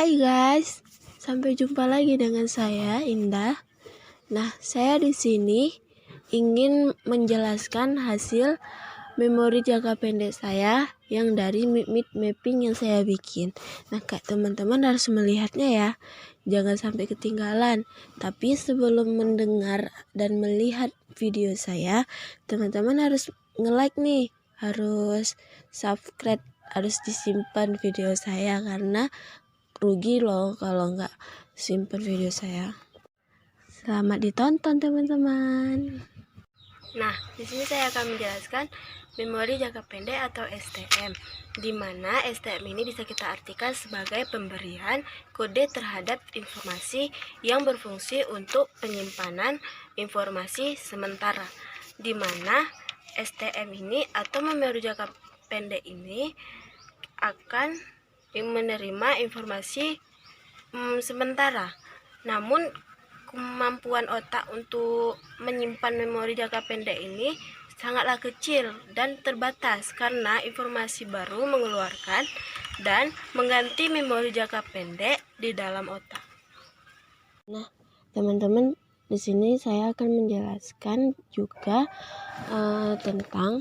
Hai guys, sampai jumpa lagi dengan saya Indah. Nah, saya di sini ingin menjelaskan hasil memori jangka pendek saya yang dari mind mapping yang saya bikin. Nah, Kak, teman-teman harus melihatnya ya. Jangan sampai ketinggalan. Tapi sebelum mendengar dan melihat video saya, teman-teman harus nge-like nih, harus subscribe, harus disimpan video saya karena rugi loh kalau nggak simpan video saya. Selamat ditonton teman-teman. Nah, di sini saya akan menjelaskan memori jangka pendek atau STM, di mana STM ini bisa kita artikan sebagai pemberian kode terhadap informasi yang berfungsi untuk penyimpanan informasi sementara, di mana STM ini atau memori jangka pendek ini akan menerima informasi sementara. Namun kemampuan otak untuk menyimpan memori jangka pendek ini sangatlah kecil dan terbatas karena informasi baru mengeluarkan dan mengganti memori jangka pendek di dalam otak. Nah, teman-teman, di sini saya akan menjelaskan juga tentang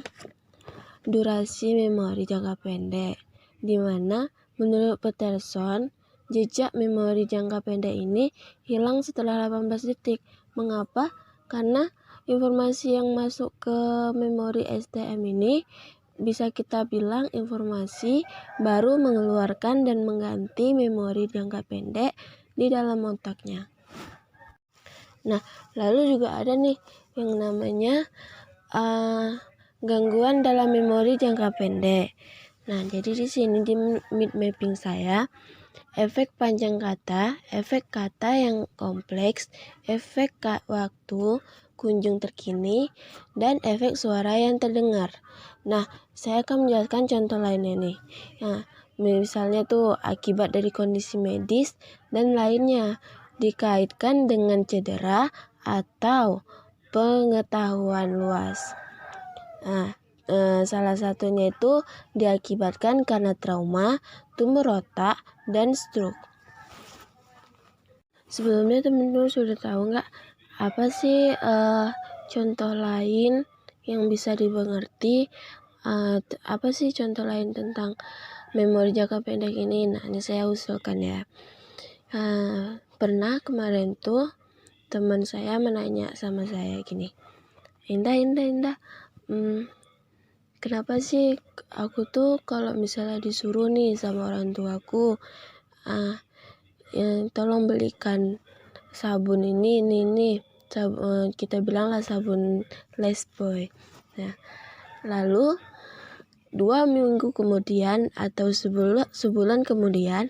durasi memori jangka pendek, di mana menurut Peterson, jejak memori jangka pendek ini hilang setelah 18 detik. Mengapa? Karena informasi yang masuk ke memori STM ini bisa kita bilang informasi baru mengeluarkan dan mengganti memori jangka pendek di dalam otaknya. Nah, lalu juga ada nih yang namanya gangguan dalam memori jangka pendek. Nah, jadi di sini di mind mapping saya, efek panjang kata, efek kata yang kompleks, efek waktu, kunjung terkini, dan efek suara yang terdengar. Nah, saya akan menjelaskan contoh lainnya nih. Nah, misalnya tuh akibat dari kondisi medis dan lainnya dikaitkan dengan cedera atau pengetahuan luas. Nah, salah satunya itu diakibatkan karena trauma, tumor otak, dan stroke. Sebelumnya teman-teman sudah tahu nggak apa sih contoh lain yang bisa dimengerti? Apa sih contoh lain tentang memori jangka pendek ini? Nah, ini saya usulkan ya. Pernah kemarin tuh teman saya menanya sama saya gini, Indah, kenapa sih aku tuh kalau misalnya disuruh nih sama orang tuaku, tolong belikan sabun ini, kita bilanglah sabun Lifebuoy. Nah, lalu 2 minggu kemudian atau sebulan kemudian,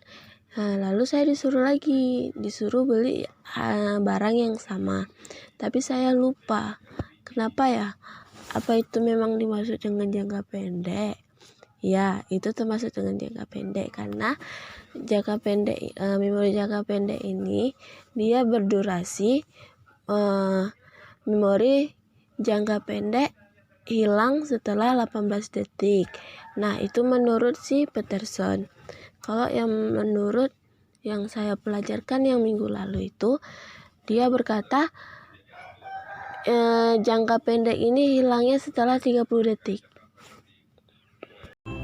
lalu saya disuruh beli barang yang sama, tapi saya lupa. Kenapa ya? Apa itu memang dimaksud dengan jangka pendek? Ya, itu termasuk dengan jangka pendek karena jangka pendek, memori jangka pendek ini dia berdurasi memori jangka pendek hilang setelah 18 detik. Nah, itu menurut si Peterson. Kalau yang menurut yang saya pelajarkan yang minggu lalu itu, dia berkata jangka pendek ini hilangnya setelah 30 detik.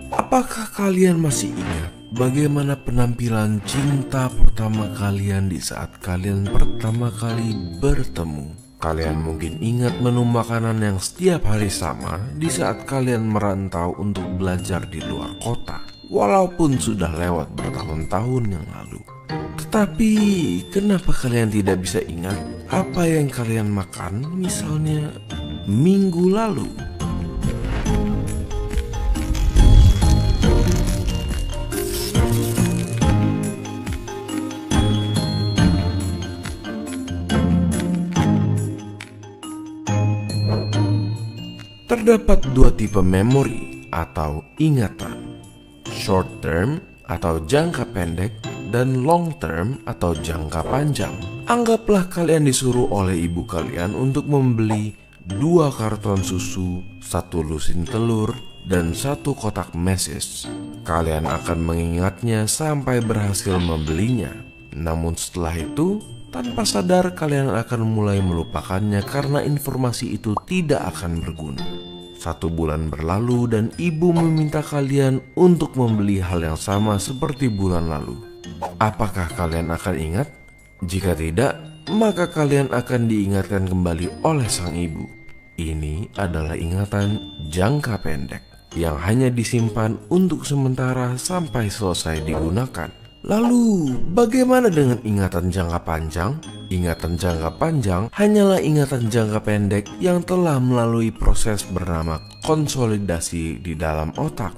Apakah kalian masih ingat bagaimana penampilan cinta pertama kalian di saat kalian pertama kali bertemu? Kalian mungkin ingat menu makanan yang setiap hari sama di saat kalian merantau untuk belajar di luar kota, walaupun sudah lewat bertahun-tahun yang lalu. Tetapi kenapa kalian tidak bisa ingat apa yang kalian makan misalnya minggu lalu? Terdapat 2 tipe memori atau ingatan, short term atau jangka pendek dan long term atau jangka panjang. Anggaplah kalian disuruh oleh ibu kalian untuk membeli 2 karton susu, 1 lusin telur, dan 1 kotak message. Kalian akan mengingatnya sampai berhasil membelinya. Namun setelah itu, tanpa sadar kalian akan mulai melupakannya karena informasi itu tidak akan berguna. 1 bulan berlalu dan ibu meminta kalian untuk membeli hal yang sama seperti bulan lalu. Apakah kalian akan ingat? Jika tidak, maka kalian akan diingatkan kembali oleh sang ibu. Ini adalah ingatan jangka pendek yang hanya disimpan untuk sementara sampai selesai digunakan. Lalu, bagaimana dengan ingatan jangka panjang? Ingatan jangka panjang hanyalah ingatan jangka pendek yang telah melalui proses bernama konsolidasi di dalam otak.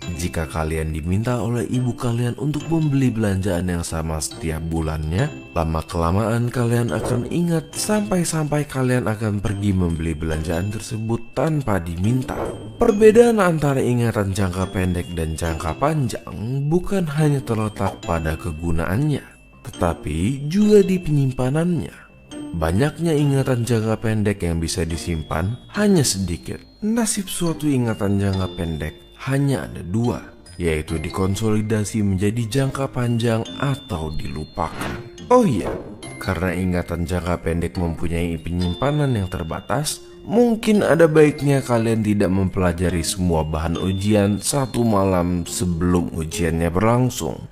Jika kalian diminta oleh ibu kalian untuk membeli belanjaan yang sama setiap bulannya, lama-kelamaan kalian akan ingat sampai-sampai kalian akan pergi membeli belanjaan tersebut tanpa diminta. Perbedaan antara ingatan jangka pendek dan jangka panjang bukan hanya terletak pada kegunaannya, tetapi juga di penyimpanannya. Banyaknya ingatan jangka pendek yang bisa disimpan hanya sedikit. Nasib suatu ingatan jangka pendek hanya ada 2, yaitu dikonsolidasi menjadi jangka panjang atau dilupakan. Oh iya, karena ingatan jangka pendek mempunyai penyimpanan yang terbatas, mungkin ada baiknya kalian tidak mempelajari semua bahan ujian 1 malam sebelum ujiannya berlangsung.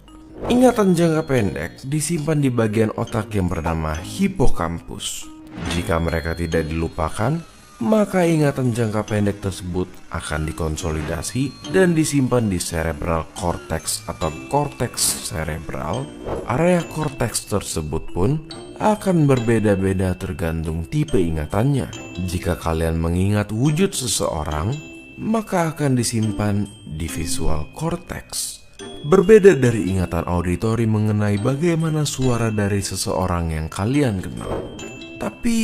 Ingatan jangka pendek disimpan di bagian otak yang bernama hipokampus. Jika mereka tidak dilupakan, maka ingatan jangka pendek tersebut akan dikonsolidasi dan disimpan di cerebral cortex atau korteks cerebral. Area korteks tersebut pun akan berbeda-beda tergantung tipe ingatannya. Jika kalian mengingat wujud seseorang, maka akan disimpan di visual cortex. Berbeda dari ingatan auditori mengenai bagaimana suara dari seseorang yang kalian kenal. Tapi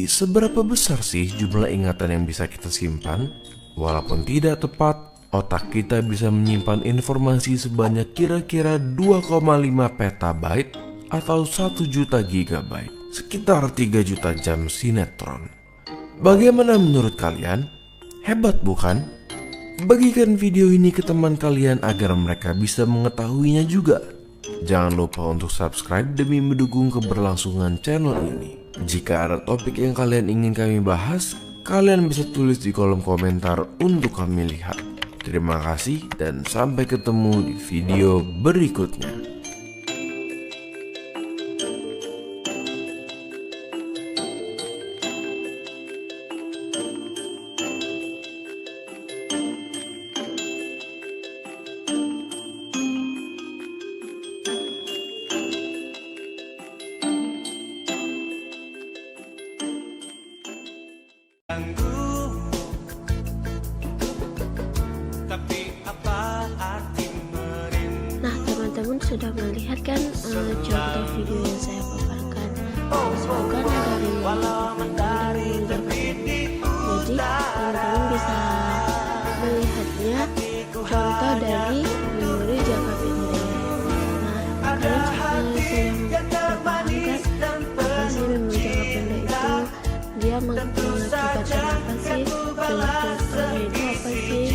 seberapa besar sih jumlah ingatan yang bisa kita simpan? Walaupun tidak tepat, otak kita bisa menyimpan informasi sebanyak kira-kira 2,5 petabyte atau 1 juta gigabyte, sekitar 3 juta jam sinetron. Bagaimana menurut kalian? Hebat bukan? Bagikan video ini ke teman kalian agar mereka bisa mengetahuinya juga. Jangan lupa untuk subscribe demi mendukung keberlangsungan channel ini. Jika ada topik yang kalian ingin kami bahas, kalian bisa tulis di kolom komentar untuk kami lihat. Terima kasih dan sampai ketemu di video berikutnya. Nah, teman-teman sudah melihat kan contoh video yang saya paparkan. Semoga dari teman-teman jadi teman-teman bisa melihatnya contoh dari memori jangka pendek. Nah, kalian sudah paham kan apa sih memori jangka pendek itu? Dia mengakibatkan apa sih? Bentuknya itu apa sih?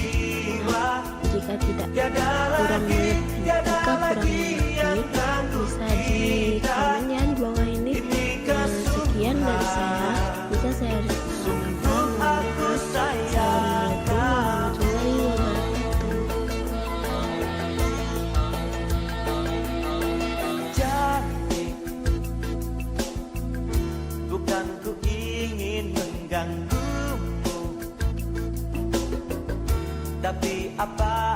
Nah, jika tidak kurang mengerti bisa di komen ya di bawah ini. Sekian dari saya, bisa saya sampaikan. Assalamualaikum warahmatullahi wabarakatuh. Jadi bukan ku ingin mengganggumu, tapi apa